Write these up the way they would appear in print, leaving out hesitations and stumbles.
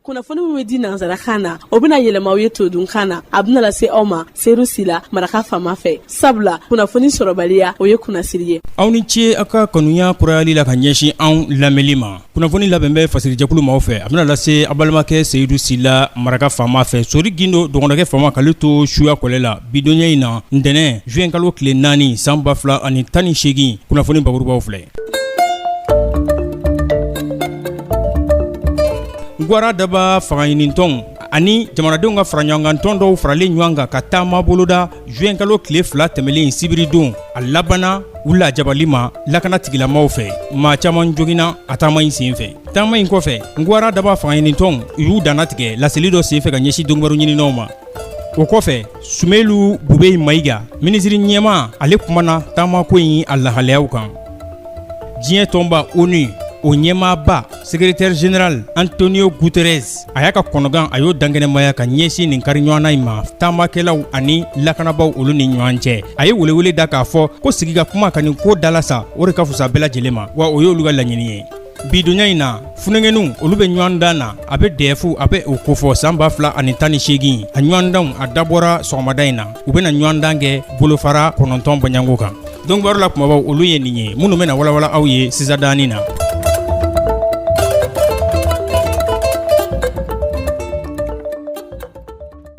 kunnafoni min bɛ di nanzarakan na o bɛna yɛlɛma aw ye todunkan na a bɛna lase aw ma Seru Sila maraka fama fɛ sabula kunnafoni sɔrɔbaliya o ye kunnasiri ye. Aw ni ce aw ka kanuya kurayali la ka ɲɛsin anw lamɛnli ma. Kunnafoni labɛn bɛ fasirijɛkulu maaw fɛ a bɛna lase a balimakɛ Seru Sila maraka fama fɛ Sori Gindo dɔgɔnɔkɛ fama k'ale to suya kɔlɛ la bidonya in na ntɛnɛn juin kalo tile 4 san 2018 kunnafoni bakurubaw filɛ. Gwara daba fagaɲinintɔn ani jamanadenw ka faraɲɔgɔnkan tɔn dɔw faralen ɲɔgɔn kan ka taama boloda juin kalo tile 2 tɛmɛlen sibiridon a labana u lajabali ma lakana tigilamaw fɛ maa caman joginna a taama in senfɛ. Taama in kɔfɛ Gwara daba fagaɲinintɔn u y'u danna tigɛ laseli dɔ senfɛ ka ɲɛsin dɔnnibaru ɲininaw ma. O kɔfɛ Sumelu Bube Mayiga minisiri ɲɛma ale kumana taama ko in a lahalayaw kan. Diɲɛ tɔnba ONU o ɲɛmaaba secrétaire général Antonio Guterres a y'a ka kɔnɔgan a y'o dankɛnɛmaya ka ɲɛsin nin kari ɲɔgɔnna in ma taamakɛlaw ani lakanabaw olu ni ɲɔgɔn cɛ. A ye welewele da k'a fɔ ko sigi ka kuma ka nin ko dalasa o de ka fusa bɛɛ lajɛlen ma wa o y'olu ka laɲini ye. Bidonya in na funɛngɛnu olu bɛ ɲɔgɔn dan na a bɛ DF a bɛ o kofɔ san 2018 a ɲɔgɔn danw a dabɔra sɔgɔmada in na u bɛna ɲɔgɔn dan kɛ bolofara 9 bɔɲango kan. Donc baro la kumabaw olu ye nin ye minnu bɛna walawala aw ye sisadani na.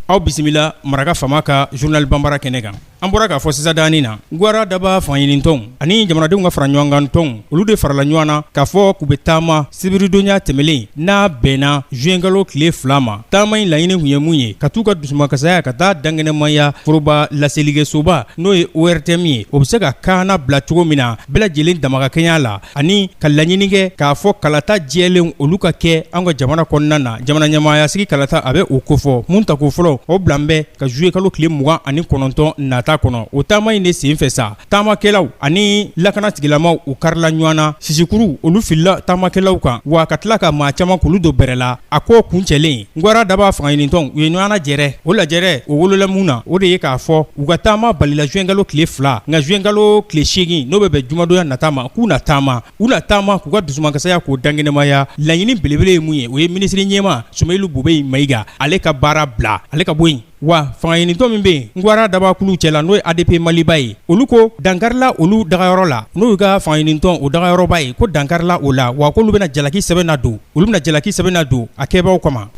Aw bisimila maraka fama ka journal bambara kɛnɛ kan. An bɔra k'a fɔ sisadani na Gwara daba fagaɲinintɔn ani jamanadenw ka fara ɲɔgɔnkan tɔn olu de farala ɲɔgɔn na k'a fɔ k'u bɛ taama sibiridonya tɛmɛlen n'a bɛnna juin kalo tile 2 ma. Taama in laɲini kun ye mun ye ka t'u ka dusumakasaya ka taa dankɛnɛmaya foroba laselikɛsoba n'o ye ORTM ye o bɛ se ka kaana bila cogo min na bɛɛ lajɛlen dama ka kɛɲɛ la ani ka laɲini kɛ k'a fɔ kalata jɛlenw olu ka kɛ an ka jamana kɔnɔna na. Jamana ɲɛmaayasigi kalata a bɛ o kofɔ mun ta ko fɔlɔ o bilan bɛ ka juillet kalo tile 29 nata kɔnɔ. O taama in de senfɛ sa taamakɛlaw ani lakana tigilamaw u karila ɲɔgɔn na sisikuru olu filila taamakɛlaw kan wa ka tila ka maa caman k'olu don bɛrɛ la a ko kuncɛlen Gwara daba fagaɲinintɔn u ye ɲɔgɔn lajɛrɛ o lajɛrɛ o wolola mun na o de ye k'a fɔ u ka taama balila juin kalo tile 2 nka juin kalo tile 8 n'o bɛ bɛn jumadonya nata ma k'u na taama k'u ka dusumakasaya k'o dankɛnɛmaya. Laɲini belebele ye mun ye o ye minisiri ɲɛma Sumelu Bube Mayiga ale ka baara bila ale ka bɔ yen wa fagaɲinintɔn min bɛ yen Gwara dabakulu cɛla n'o ye ADP Maliba ye olu ko dankarila olu dagayɔrɔ la n'o y'u ka fagaɲinintɔn o dagayɔrɔba ye ko dankarila o la wa k'olu bɛna jalaki sɛbɛn na don olu bɛna jalaki sɛbɛn na don a kɛbaaw kama.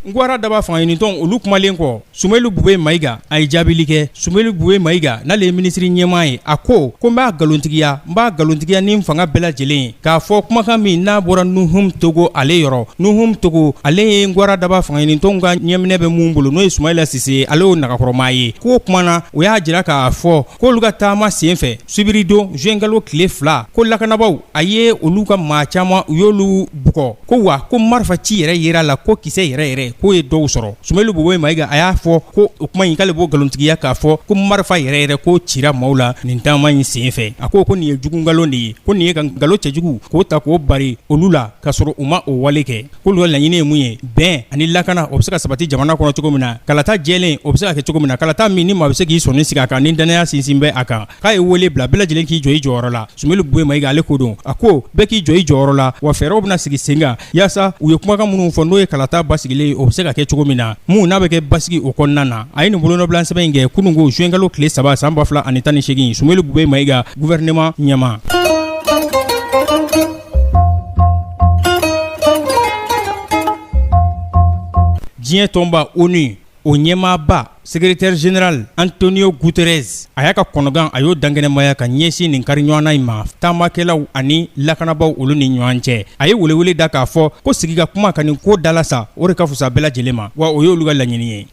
Gwara daba fagaɲinintɔn olu kumalen kɔ Sumelu Bube Mayiga a ye jaabili kɛ. Sumelu Bube Mayiga n'ale ye minisiri ɲɛmaa ye a ko n b'a galontigiya ni fanga bɛɛ lajɛlen k'a fɔ kumakan min n'a bɔra Nuhum Togo ale yɔrɔ. Nuhum Togo ale ye Gwara daba fagaɲinintɔn ka ɲɛminɛ bɛ mun bolo n'o ye Sumayila Sise ale y'o nagakɔrɔmaa ye. K'o kumana o y'a jira k'a fɔ k'olu ka taama senfɛ sibiridon juin kalo tile 2 ko lakanabaw a ye olu ka maa caman u y'olu bugɔ ko wa ko marifa ci yɛrɛ yera la ko kisɛ yɛrɛ k'o ye dɔw sɔrɔ. Sumelu Bube Mayiga a y'a fɔ ko o kuma in k'ale b'o galontigiya k'a fɔ ko marifa yɛrɛ k'o cira maaw la nin taama in senfɛ. A ko nin ye jugungalon de ye ko nin ye ka nkalon cɛjugu k'o ta k'o bari olu la k'a sɔrɔ u ma o wale kɛ. K'olu ka laɲini ye mun ye bɛn ani lakana o bɛ se ka sabati jamana kɔnɔ cogo min na kalata jɛlen o bɛ se ka kɛ cogo min na kalata min ni maa bɛ se k'i sɔnni sigi a kan ni danaya sinsin bɛ a kan k'a ye wele bila bɛɛ lajɛlen k'i jɔ i jɔyɔrɔ la. Sumelu Bube Mayiga ale ko don a ko bɛɛ k'i jɔ i jɔyɔrɔ la wa fɛɛrɛw bɛna sigi sen kan yaasa u ye kumakan minnu fɔ n'o ye kalata basigilen o bɛ se ka kɛ cogo min na mun n'a bɛ kɛ basigi o kɔnɔna na. A ye nin bolonɔbila sɛbɛn in kɛ kunungo juin kalo tile 3 san 2018 Sumelu Bube Mayiga gouvernement ɲɛma. Diɲɛ tɔnba ONU o ɲɛmaaba secrétaire général Antonio Guterres a y'a ka kɔnɔgan a y'o dankɛnɛmaya ka ɲɛsin nin kari ɲɔgɔnna in ma taamakɛlaw ani lakanabaw olu ni ɲɔgɔn cɛ. A ye welewele da k'a fɔ ko sigi ka kuma ka nin ko dalasa o de ka fusa bɛɛ lajɛlen ma wa o y'olu ka laɲini ye.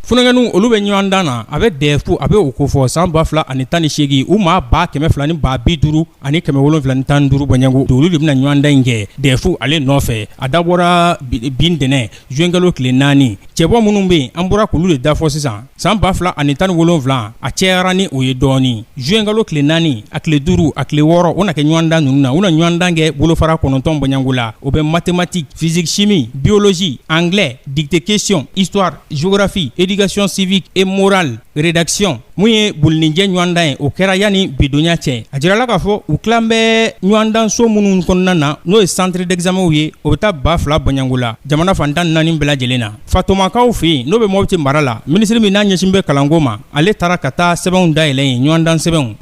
funanganu olu be ɲɔgɔn dan na a be dɛfu a be o kofɔ san 2018 u ma 200 ni 250 ani 715 bɔɲɛngo olu de bena ɲɔgɔn dan in kɛ dɛfu ale nɔfɛ a dabɔra bin dɛnɛ juɛnkalo tile 4 cɛbɔ minnu be an bɔra k'olu de dafɔ sisan san 2017 a cɛyara ni o ye dɔɔni juɛnkalo tile 4 a tile 5 a tile 6 o na kɛ ɲɔgɔn dan ninnu na u na ɲɔgɔn dan kɛ bolofara 9 bɔɲɛngo la o bɛ mathématique physique chimie biologie anglais dictée question histoire géographie éducation civique et morale rédaction mun ye bolininjɛ ɲɔgɔn dan ye o kɛra yani bidonya cɛ a jirala k'a fɔ u tilan bɛ ɲɔgɔn dan so minnu kɔnɔna na n'o ye centre d'examen ye o bɛ taa 2,000 bɔɲɛngo la jamana fantan 4 bɛɛ lajɛlen na fatomakaw fɛ yen n'o bɛ Mopti mara la minisiri min n'a ɲɛsin bɛ kalanko ma ale taara ka taa sɛbɛnw dayɛlɛ yen ɲɔgɔn dan sɛbɛnw.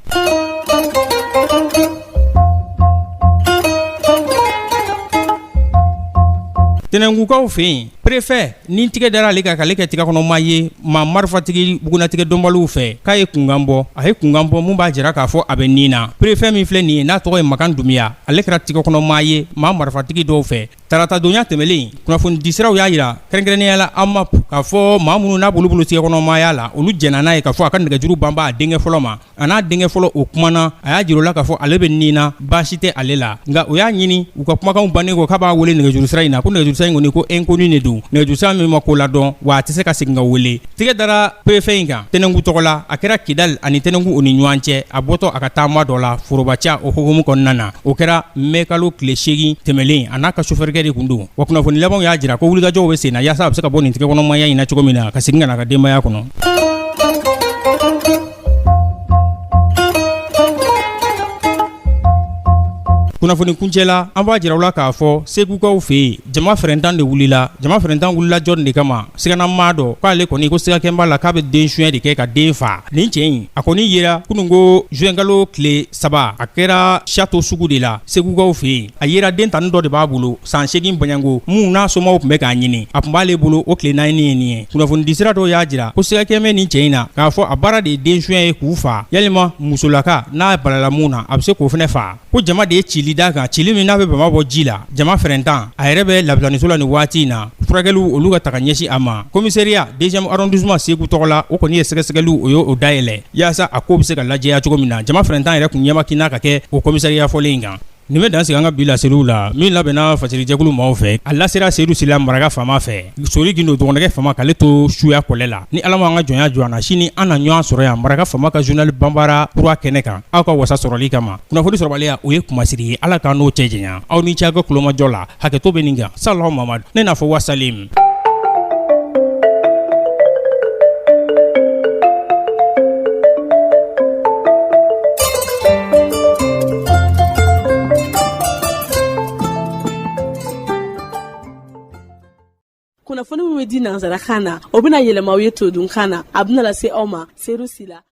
Tɛnɛngukaw fɛ yen préfet ni tigɛ dara ale ka k'ale kɛ tigɛ kɔnɔma ye maa marifatigi bugunatigɛ dɔnbaliw fɛ k'a ye kunkan bɔ a ye kunkan bɔ mun b'a jira k'a fɔ a bɛ nin na préfet min filɛ nin ye n'a tɔgɔ ye Makan Dumiya ale kɛra tigɛ kɔnɔma ye maa marifatigi dɔw fɛ tarata donya tɛmɛlen kunnafoni disiraw y'a yira kɛrɛnkɛrɛnnenya la AMAP k'a fɔ maa minnu n'a bolo tigɛ kɔnɔmaya la olu jɛnna n'a ye k'a fɔ a ka nɛgɛjuru banba a denkɛ fɔlɔ ma a n'a denkɛ fɔlɔ o kumana a y'a jira o la k'a fɔ ale bɛ nin na baasi tɛ ale la nka o y'a ɲini u ka kumakanw bannen kɔ k'a b'a wele nɛgɛjuru sira in na ko nɛgɛjuru sira in kɔni ko inconnu de don nɛgɛjuru sira min ma ko ladɔn wa a tɛ se ka segin ka wele tigɛ dara préfet in kan Tɛnɛngu tɔgɔ la a kɛra Kidal ani Tɛnɛngu o ni ɲɔgɔn cɛ a bɔtɔ a ka taama dɔ la forobaca o hukumu kɔnɔna na o kɛra mɛkalo tile 8 tɛmɛlen a n'a ka chauffeur-kɛ de kun don wa kunnafoni labanw y'a jira ko wulikajɔw bɛ sen na yaasa a bɛ se ka bɔ nin tigɛ kɔnɔmaya in na cogo min na ka segin ka na a ka denbaya kɔnɔ. kunnafoni kuncɛla an b'a jira u la k'a fɔ segukaw fɛ yen jama fɛrɛntan de wulila jama fɛrɛntan wulila jɔn de kama siganama dɔ k'ale kɔni ko sigakɛn b'a la k'a bɛ den suɲɛ de kɛ ka den fa nin cɛ in a kɔni yera kunun ko juɛnkalo tile 3 a kɛra château sugu de la segukaw fɛ yen a yera den tani dɔ de b'a bolo san 8 bɔɲɛngo mun n'a somɔgɔw tun bɛ k'a ɲini a tun b'ale bolo o tile 4 ye nin ye kunnafoni disira dɔw y'a jira ko sigakɛn bɛ nin cɛ in na k'a fɔ a baara de ye den suɲɛ ye k'u fa yalima musolaka n'a balala mun na a bɛ se k'o fɛnɛ fa ko jama de ye cili da kan cili min n'a bɛ bama bɔ ji la jama fɛrɛntan a yɛrɛ bɛ labilaniso la nin waati in na furakɛliw olu ka taga ɲɛsin a ma commissariat 2e arrondissement Segu tɔgɔ la o kɔni ye sɛgɛsɛgɛliw o y'o dayɛlɛ yaasa a ko bɛ se ka lajɛya cogo min na jama fɛrɛntan yɛrɛ kun ɲɛmakina ka kɛ o commissariat fɔlen in kan. nin bɛ dan sigi an ka bi laseliw la min labɛnna fasirijɛkulu maaw fɛ a lasera Seydou Sila maraka fama fɛ sori gindo dɔgɔnɛkɛ fama k'ale to suya kɔlɛ la ni ala ma an ka jɔnya jɔ an na sini an na ɲɔgɔn sɔrɔ yan maraka fama ka journal banbara kura kɛnɛ kan aw ka wasa sɔrɔli kama kunnafoni sɔrɔbaliya o ye kumasiri ye ala k'an n'o cɛ janya aw ni ce aw ka kulomajɔ la hakɛto bɛ nin kan Salahu Mamadu ne n'a fɔ wasalim. kunnafoni min bɛ di nansarakan na o bɛna yɛlɛma aw ye todunkan na a bɛna lase aw ma Seydou Sila